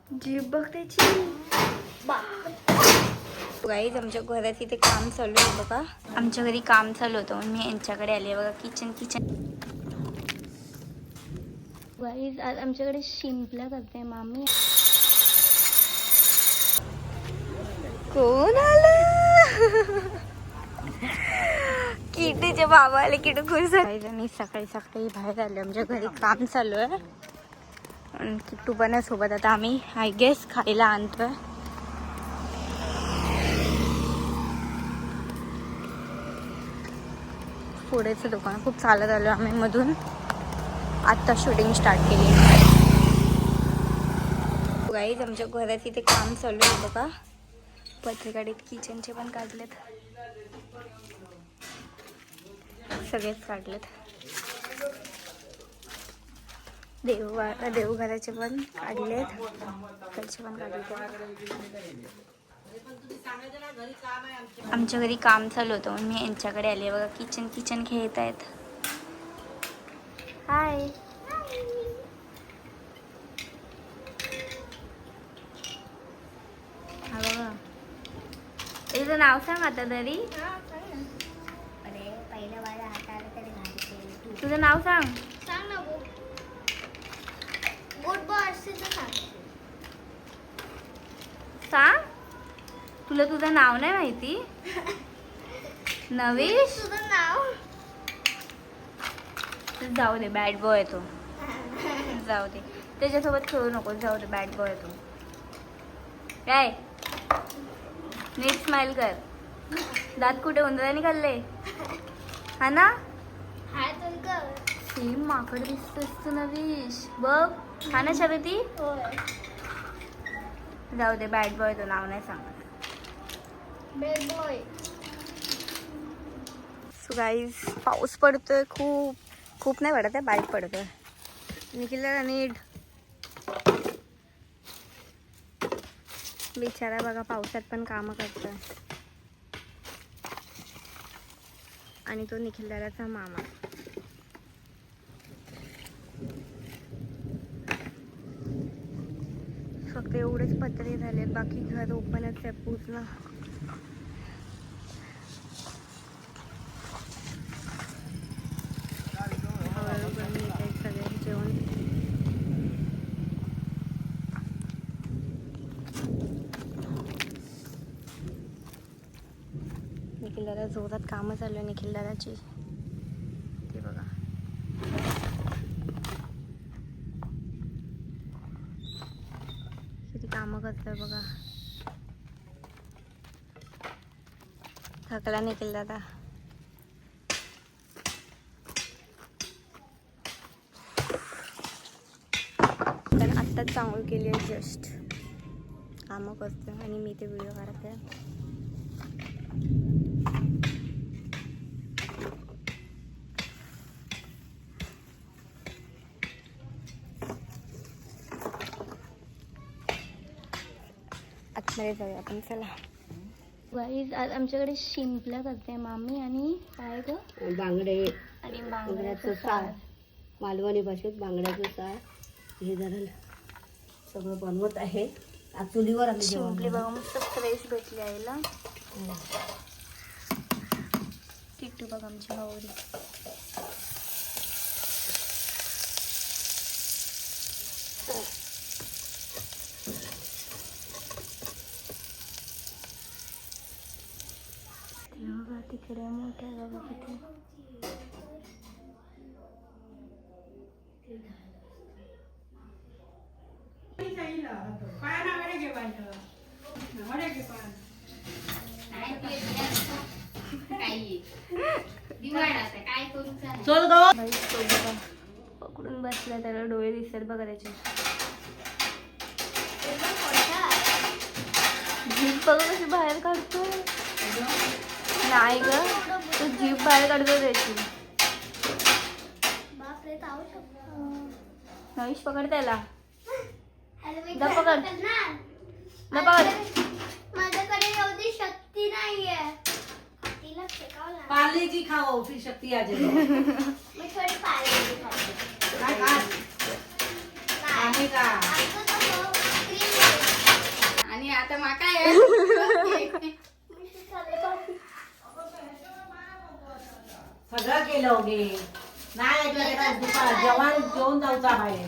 जीभ बघ त्याची. गाईज आमच्या घरात इथे काम चालू आहे बघा. आमच्या घरी काम चालू होतं म्हणून मी यांच्याकडे आले बघा. किचन गाईज आज आमच्याकडे शिंपल्या करते मामी. कोण आलं? किटूचे बाबा आले. किटू खुश झाले. मी सकाळी सकाळी बाहेर आले. आमच्या घरी काम चालू आहे आणि किट्टू पण सोबत. आता आम्ही आय गेस खायला आणतोय. पुढेचं दुकान खूप चालत आलो आम्ही मधून. आत्ता शूटिंग स्टार्ट केली. गाईज आमच्या घरात इथे काम चालू आहे बघा. पत्रिकाडीत किचनचे पण काढलेत. सगळेच काढलेत. देवघराचे पण काढलेत. त्याचे पण काढलेत. आमच्या घरी काम चालू होतं म्हणून मी यांच्याकडे आले बघा. किचन खेळत आहेत. हाय. हा बघा. तुझं नाव सांग आता तरी. तुझं नाव सांग. सांग ना गुड बॉय सांग. तुला तुझं नाव नाही माहिती? नवीश. तुझं नाव जाऊ दे. बॅड बॉय तो. जाऊ दे. त्याच्यासोबत खेळू नको. जाऊ दे. बॅड बॉय तो. काय नीट स्माइल कर. दात कुठे उंदराने खाल्ले हा ना? हाय तुमचं सेम माकड दिसतोस तू नवीश. बघ हा ना शर्यती. जाऊ दे. बॅड बॉय तो. नाव नाही सांगत. Bad boy. सो गाईज पाऊस पडतोय. खूप नाही पडत आहे. बारीक पडतोय. निखिलला नीट बिचारा बघा पावसात पण कामं करतोय. आणि तो निखिलदाराचा मामा. फक्त एवढेच पत्रे झाले. बाकी घर ओपनच आहे पूर्ण. सगळे जेवण निखिलदारा जोरात कामं चालू आहे. निखिलदाराची ते बघा. किती कामं करतोय बघा. थकला निखिलदारा. तर आत्ताच चांगली केली आहे. जस्ट कामं करतोय आणि मी ते व्हिडिओ काढते. आतमध्ये जाऊया आपण. चला गाईज आज आमच्याकडे शिंपल्या करते मामी. आणि काय ग बांगडे आणि बांगड्याचं सार. मालवणी भाषेत बांगड्याचं सार हे जरा सगळं बनवत आहे. आज चुलीवर आम्ही शिंपली बघा मस्त फ्रेश भेटली आईला. किट्टू बघा आमची भावरी. बघा तिकडे मोठ्या बघा किती. पकडून बसला. त्याला डोळे दिसतात बघा त्याचे. जीभ बघा कशी बाहेर काढतोय. नाही ग तो जीभ बाहेर काढतो त्याची. नवीश पकड त्याला. पकड. माझ्याकडे एवढी शक्ती नाहीये. पार्लेजी खाओ फिर शक्ति आ जाएगी. मी थोडी पार्लेजी खाते. काय खाने का क्रीम केलं गे नाही ऐकलं त्याला दुपार जेवण जेवून जाऊचा बाहेर.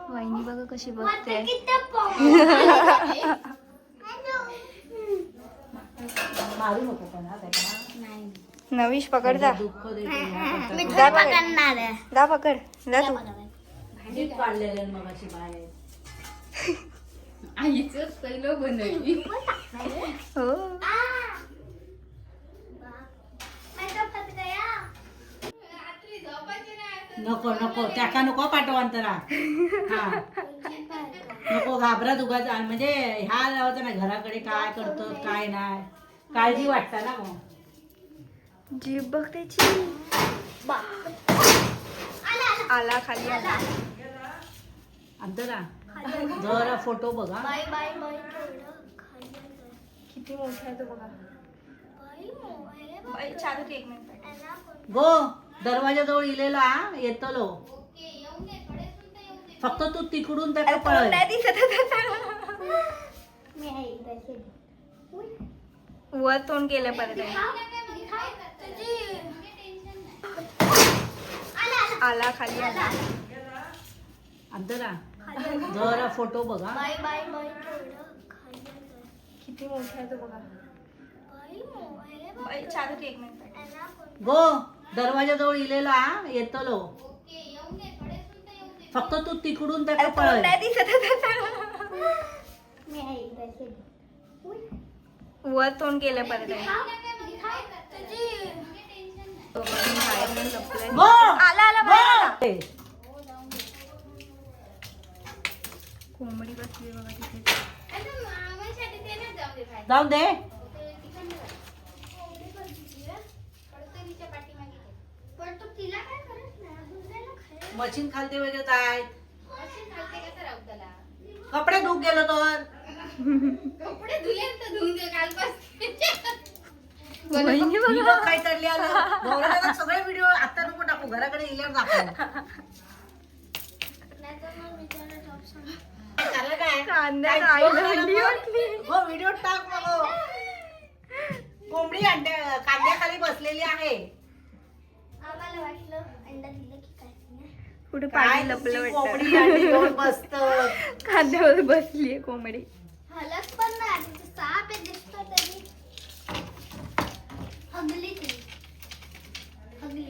वहिनी बघा कशी बघते. मारू नको पण हा त्याला. नवीश पकड जा. दुःख देते जा पकड. जा पकड जा तू. भाजीत काढलेले मग अशी बाहेर. हो नको नको त्याका नको पाठवांतरा. हा नको घाबरत उगाच म्हणजे ह्या लावायचं नाही घराकडे काय करतो काय नाही काळजी वाटतं ना मग. जीभ बघ त्याची. आला खाली आला. अंतरा जरा फोटो बघा. बाय बाय बाय थोडं खाली किती मोठा आहे तो बघा. बाई, चालू दे एक मिनिट. गो दरवाजाजवळ इलेला येतलो फक्त तू तिकडून त्या पळ. नाही दिसत मी आहे इकडे. वर तोंड केलं परत आहे. आला खाली आला. अंतरा जरा फोटो बघा. बाय बाय बाय थोडं खाली किती मोठा आहे तो बघा. बाई, चालू दे एक मिनिट. गो दरवाजाजवळ इलेला येतलो फक्त तू तिकडून त्या पळ. नाही दिसत मी आहे इकडे. वर तोंड केलं परत आहे. बाहेरून लपलंय. गो आला आला बाहेर आला. गो. कोंबडी बसली बघा तिथे. जाऊ दे. पण तू तिला काय करत नाही दुसऱ्याला खायला. मशीन खालते वगैरे काय कपडे धुक गेलो तर कपडे धुले तर धुवून दे कालपासून. वहिनी मी बघा. बघ काय चढली आलं गौरवला सगळे व्हिडिओ आता नको टाकू घराकडे इल्यावर दाखव. नाहीतर मग विचारलं job सांग. झालं काय कांद्यात काय आई जोर झाला भांडी मग? वाटली. हो व्हिडिओ टाक मग. कोंबडी कांद्याखाली बसलेली आहे. आम्हाला वाटलं अंडा दिलं की काय नाही. कुठे काय पाणी लपलं तुझी कोंबडी वाटतं. अंडी घेऊन बसत. खांद्यावर बसलीये कोंबडी. हलत पण नाही तिथे साप आहे दिसतो तरी. हगली ती हगली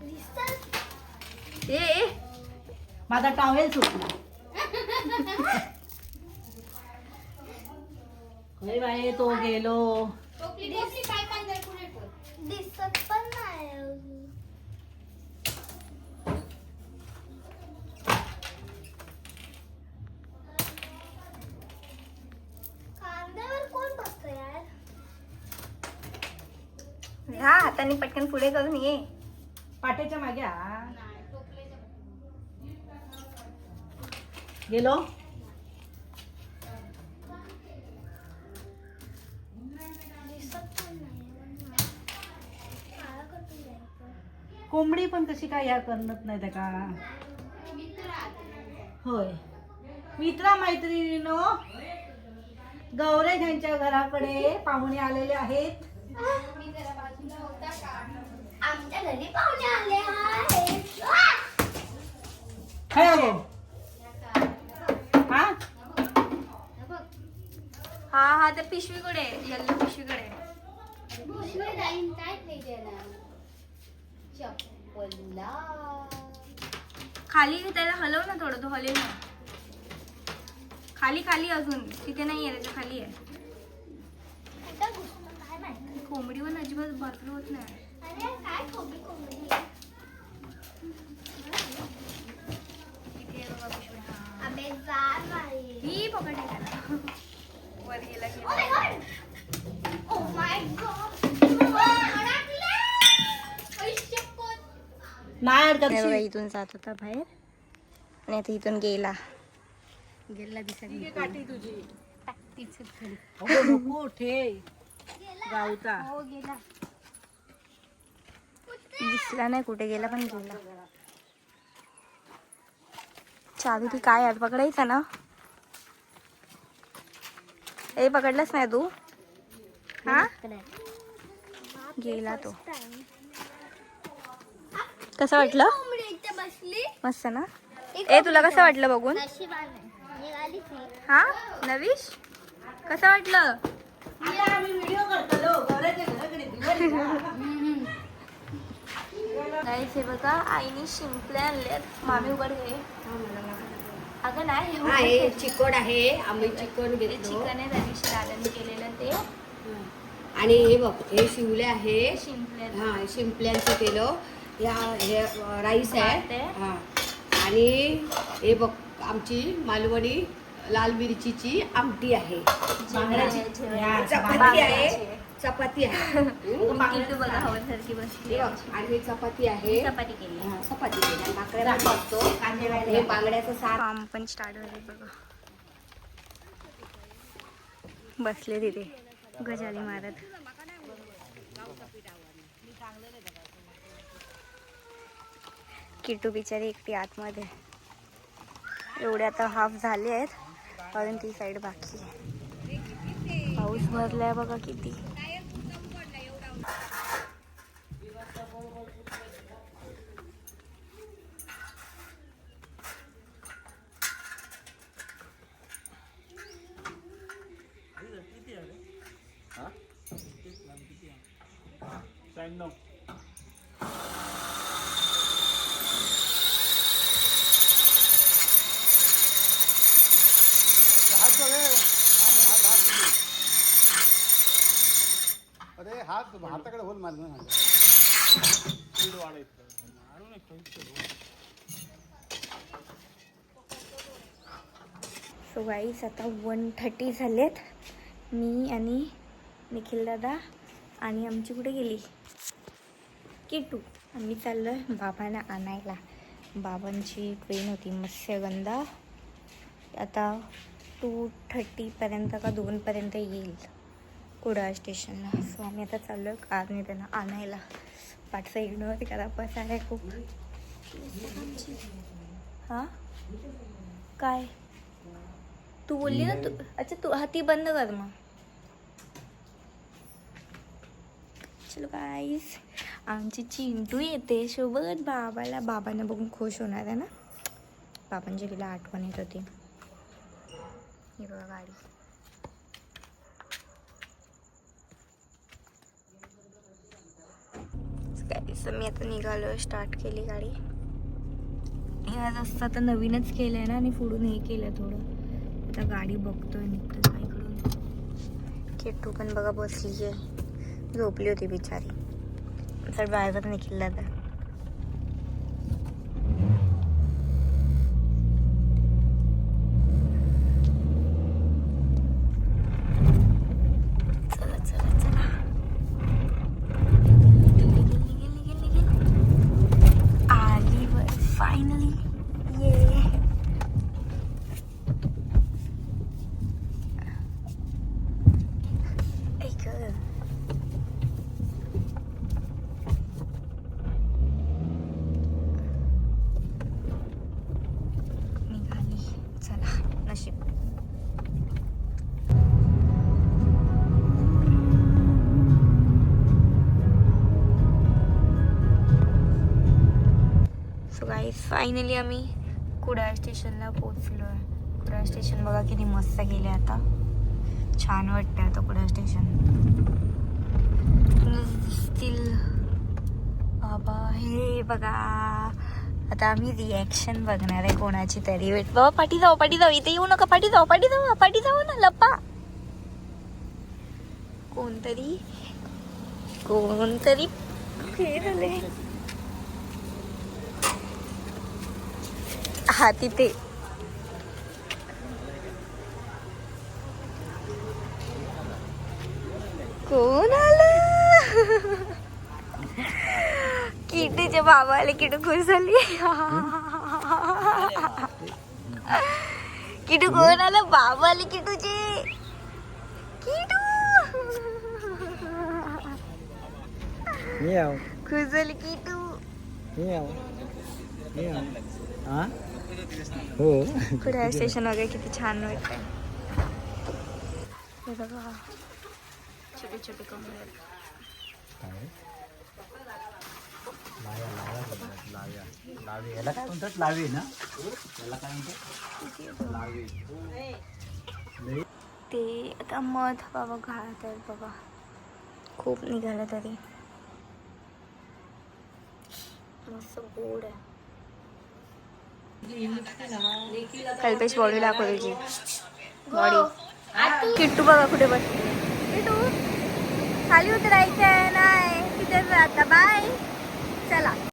दिसत. ए माझा टॉवेल सुटला. अरे बाई तो गेलो. दिसत पण नाही अजून. कांद्यावर कोण बसतं यार. हा हाताने पटकन पुढे करून ये. पाट्याच्या मागे हा. गेलो. दिसत पण नाही. काळा करतो जायचं. कोंबडी पण कशी काय या करत नाही त्या का. होय मित्रा मैत्रिणीनो गौरे यांच्या घराकडे पाहुणे आलेले आहेत. आमच्या घरी पाहुणे आले आहेत. काय हो हा हा हा त्या पिशवीकडे येल्लो पिशवीकडे. खाली त्याला हलव ना थोडं. तो हलेल ना. खाली खाली अजून तिथे नाहीये त्याच्या खाली आहे. कुठं घुसलं काय माहिती. कोंबडी पण अजिबात भरपूर होत नाही. अरे काय कोंबडी कोंबडी. इथे आहे बघा पिशवी. हा. अबे जा बाई. ही पकडली त्याला. वर गेला की. Oh my god. Oh my god. नाही हे बघा, अडकत. इथून जात होता बाहेर आणि आता इथून गेला. गेला दिसत ठीक आहे, काठी तुझी. तीच खाली. अगो नको ठे गावता. हो गेला. दिसला नाही कुठे गेला पण गेला. चावी ती काय आहे पकडायचा ना. ए पकडलाच नाही तू. हा गेला तो. कसं वाटलं? इथे बसली. मस्त ना. ए तुला कसं वाटलं बघून? नशिबाने निघाली ती. हा नवीश कसं वाटलं? आम्ही व्हिडिओ करतो गौऱ्याच्या घराकडे नाही हे बघा आईने शिंपले आणलेत. मामी उघड घे. अगं नाही हा हे चिकन आहे. आम्ही चिकन घेतलो. चिकन आहे त्या दिवशी दादांनी केलेलं ते. आणि हे बघ हे शिवले आहे. शिंपले हा शिंपल्यांचं केलं. हे राईस आहे. भात आहे. हा आणि हे बघ आमची मालवणी लाल मिरचीची आमटी आहे. बांगड्याची चपाती आहे. चपाती आहे. किट्टू बघा हवनसारखी बसली. हे बघ आणि हे चपाती आहे. चपाती केली. हा, चपाती केली. भाकऱ्या भात असतो. हे बांगड्याचं सार. काम पण स्टार्ट झाले बघा. बसले तिथे गजाली मारत. किट्टू बिचारी एकटी आतमध्ये. एवढे आता हाफ झाले आहेत अजून ती साईड बाकी आहे. पाऊस भरलाय बघा किती. अरे हाताकडे होल मारलं ना. सो गाईस आता 1:30 झालेत. मी आणि निखिल दादा आणि आमची कुठे गेली किट्टू. आम्ही चाललोय बाबांना आणायला. बाबांची ट्रेन होती मत्स्यगंधा. आता 2:30 का 2 येईल कुडाळ स्टेशनला. सो आम्ही आता चाललो आहे कारने त्यांना आणायला. पाठचं इग्नोर होती कारण पसार आहे खूप. हां काय तू बोलली ना तू. अच्छा तू हाती बंद कर मग. चलो गाईस आमची चिंटू येते सोबत बाबाला. बाबांना बघून खुश होणार आहे ना. बाबांची तिला आठवण येत होती. ही बघा गाडी. मी आता निघालो. स्टार्ट केली गाडी. ह्या रस्ता तर नवीनच केलं आहे ना आणि पुढून हे केलं थोडं. आता गाडी बघतोय निघतो इकडून. किट्टू पण बघा बसली आहे. झोपली होती बिचारी. तर ड्रायव्हर निखिल दादा. फायनली आम्ही कुडाळ स्टेशनला पोहोचलो आहे. कुडाळ स्टेशन बघा किती मस्त गेले आता. छान वाटतं आता कुडाळ स्टेशन. दिसतील बाबा. हे बघा आता आम्ही रिॲक्शन बघणार आहे कोणाची तरी. वेट बाबा पाठी जाऊ इथे येऊ नका. पाठी जाऊ ना लपा. कोणतरी फिरले. हा तिथे कोण आलं. किटूच्या बाबा आले. किटू खुश झाली. किटू कोण आलं. बाबा आले किटूचे. किटू खुश झाली किटू. कुडाळ स्टेशन वगैरे किती छान वाटतंय. हे बघा छोटे छोटे कमळे आहेत. याला काय म्हणतात लावे ना याला काय म्हणतात लावे. ते आता मध बाबा घालत आहेत बघा. खूप निघालं तरी मस्त गोड आहे. कल्पेश बॉडी दाखव तुझी बॉडी. किट्टू बघा कुठे बसली. किट्टू खाली उतरायचं आहे नाही तिथेच राहता. बाय चला.